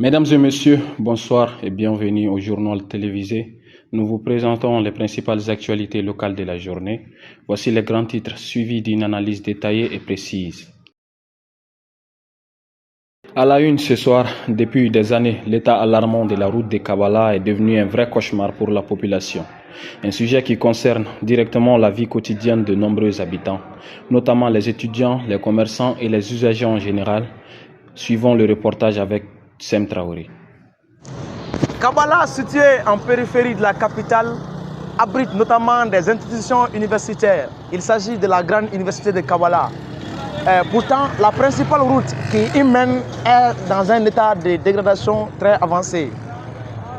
Mesdames et messieurs, bonsoir et bienvenue au journal télévisé. Nous vous présentons les principales actualités locales de la journée. Voici les grands titres suivis d'une analyse détaillée et précise. À la une ce soir, depuis des années, l'état alarmant de la route de Kabbalah est devenu un vrai cauchemar pour la population. Un sujet qui concerne directement la vie quotidienne de nombreux habitants, notamment les étudiants, les commerçants et les usagers en général. Suivons le reportage avec Sem Traoré. Kabbalah, situé en périphérie de la capitale, abrite notamment des institutions universitaires. Il s'agit de la grande université de Kabbalah. Pourtant, la principale route qui y mène est dans un état de dégradation très avancé.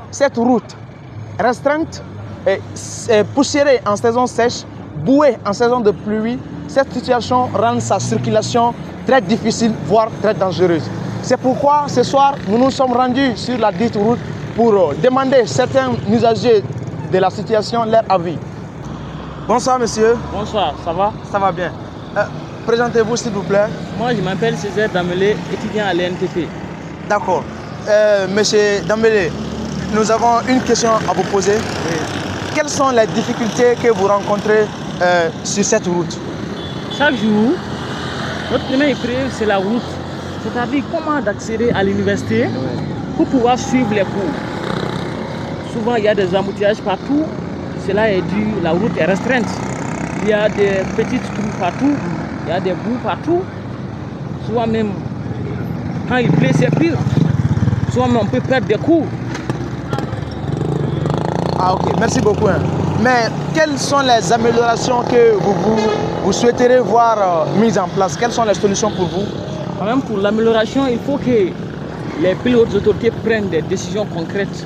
Cette route restreinte est poussiérée en saison sèche, bouée en saison de pluie. Cette situation rend sa circulation très difficile, voire très dangereuse. C'est pourquoi ce soir, nous nous sommes rendus sur la dite route pour demander certains usagers de la situation leur avis. Bonsoir monsieur. Bonsoir, ça va? Ça va bien. Présentez-vous s'il vous plaît. Moi je m'appelle Césaire Dambélé, étudiant à l'ENTP. D'accord. Monsieur Dambélé, nous avons une question à vous poser. Oui. Quelles sont les difficultés que vous rencontrez sur cette route? Chaque jour, notre première épreuve c'est la route. C'est-à-dire comment d'accéder à l'université pour pouvoir suivre les cours. Souvent il y a des embouteillages partout. Cela est dû, la route est restreinte. Il y a des petites trous partout, il y a des boues partout. Souvent même, quand il pleut, c'est pire. Souvent même, on peut perdre des cours. Ah ok, merci beaucoup. Mais quelles sont les améliorations que vous souhaiteriez voir mises en place? Quelles sont les solutions pour vous? Quand même pour l'amélioration, il faut que les plus hautes autorités prennent des décisions concrètes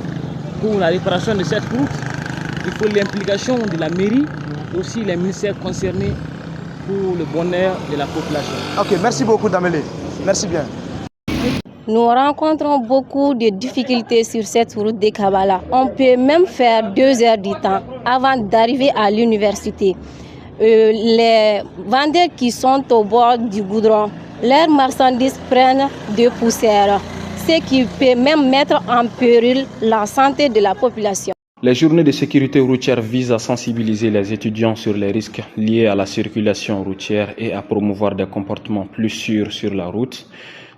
pour la réparation de cette route. Il faut l'implication de la mairie et aussi les ministères concernés pour le bonheur de la population. Ok, merci beaucoup Dambélé. Merci bien. Nous rencontrons beaucoup de difficultés sur cette route de Kabbalah. On peut même faire 2 heures du temps avant d'arriver à l'université. Les vendeurs qui sont au bord du goudron, leurs marchandises prennent de poussière, ce qui peut même mettre en péril la santé de la population. Les journées de sécurité routière visent à sensibiliser les étudiants sur les risques liés à la circulation routière et à promouvoir des comportements plus sûrs sur la route.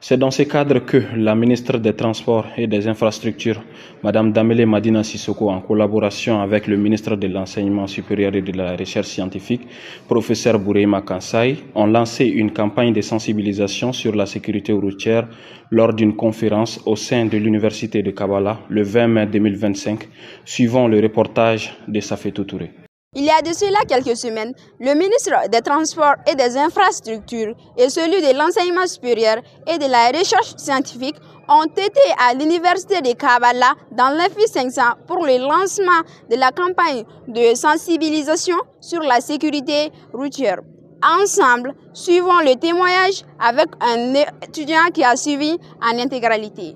C'est dans ce cadre que la ministre des Transports et des Infrastructures, Mme Dambélé Madina Sissoko, en collaboration avec le ministre de l'Enseignement supérieur et de la Recherche scientifique, professeur Boureima Kansai, ont lancé une campagne de sensibilisation sur la sécurité routière lors d'une conférence au sein de l'Université de Kabbalah le 20 mai 2025, suivant le reportage de Safetou Touré. Il y a de cela quelques semaines, le ministre des Transports et des Infrastructures et celui de l'Enseignement supérieur et de la Recherche scientifique ont été à l'Université de Kabbalah dans l'Infi 500 pour le lancement de la campagne de sensibilisation sur la sécurité routière. Ensemble, suivons le témoignage avec un étudiant qui a suivi en intégralité.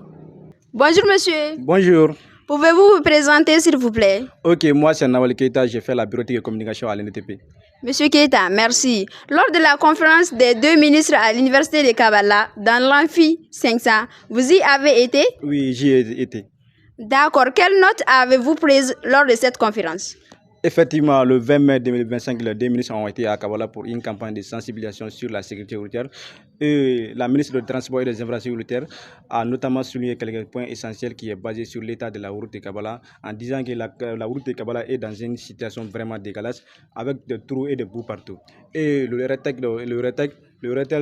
Bonjour monsieur. Bonjour. Pouvez-vous vous présenter s'il vous plaît? Ok, moi c'est Nawal Keita, j'ai fait la bureautique et communication à l'NTP. Monsieur Keita, merci. Lors de la conférence des 2 ministres à l'Université de Kabbalah, dans l'Amphi 500, vous y avez été? Oui, j'y ai été. D'accord. Quelle note avez-vous prise lors de cette conférence? Effectivement, le 20 mai 2025, les 2 ministres ont été à Kabbalah pour une campagne de sensibilisation sur la sécurité routière. Et la ministre du Transport et des Infrastructures routières a notamment souligné quelques points essentiels qui est basé sur l'état de la route de Kabbalah, en disant que la route de Kabbalah est dans une situation vraiment dégueulasse, avec des trous et des boues partout. Et le RETEL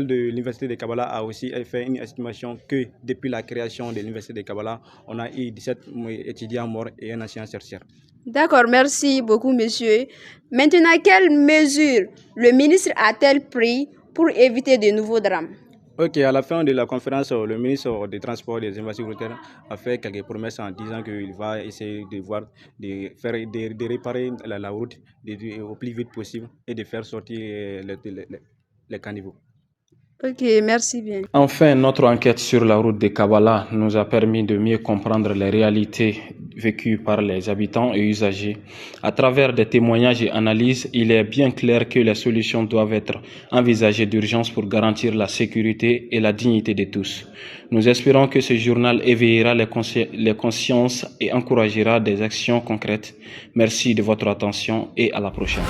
de l'Université de Kabbalah a aussi fait une estimation que depuis la création de l'Université de Kabbalah, on a eu 17 étudiants morts et un ancien chercheur. D'accord, merci beaucoup, monsieur. Maintenant, quelles mesures le ministre a-t-il pris pour éviter de nouveaux drames? Ok, à la fin de la conférence, le ministre des Transports et des Infrastructures a fait quelques promesses en disant qu'il va essayer de réparer la route au plus vite possible et de faire sortir les caniveaux. Ok, merci bien. Enfin, notre enquête sur la route de Kabala nous a permis de mieux comprendre les réalités vécues par les habitants et usagers. À travers des témoignages et analyses, il est bien clair que les solutions doivent être envisagées d'urgence pour garantir la sécurité et la dignité de tous. Nous espérons que ce journal éveillera les consciences et encouragera des actions concrètes. Merci de votre attention et à la prochaine.